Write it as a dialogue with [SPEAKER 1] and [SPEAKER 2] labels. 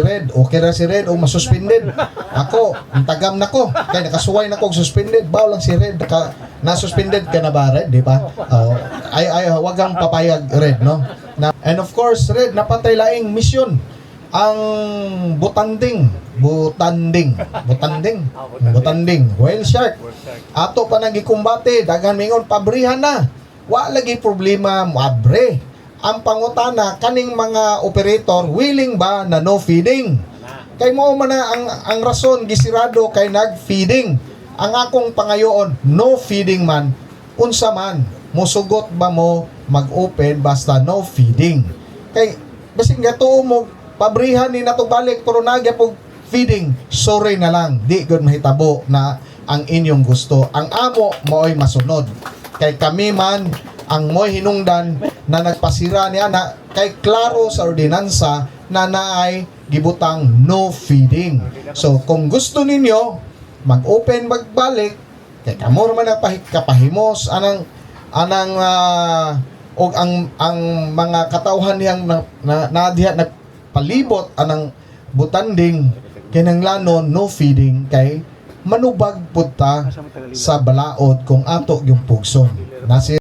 [SPEAKER 1] Red, okay ra si Red o masuspended. Ako, ang tagam na ko. Kaya nakasuway na ko suspended. Baw lang si Red. Nasuspended ka na ba, Red? Di ba? Wag kang papayag, Red, no? And of course, Red, napantay laing misyon. Ang butanding, whale shark. Ato pa nang gikumbate, daghan mingon, pabrihan na. Wa lagi problema, mabre. Ang pangutana kaning mga operator willing ba na no feeding kay mo man ang rason gisirado kay nag-feeding. Ang akong pangayoon no feeding man unsa man mosugot ba mo mag-open basta no feeding kay basing gatuo mo pabrihan ni nato balik pero nagya pog feeding sorry na lang di gud mahitabo na ang inyong gusto. Ang amo mo'y masunod kay kami man ang mo'y hinungdan na nagpasira niya na kay klaro sa ordinansa na naay gibutang no feeding. So kung gusto ninyo mag-open magbalik kay kamor man kapahimos anang og ang mga katawhan niyang na diha nagpalibot anang butanding kinanglanon no feeding kay manubag pud ta sa balaod kung ato yung pugson. Nasi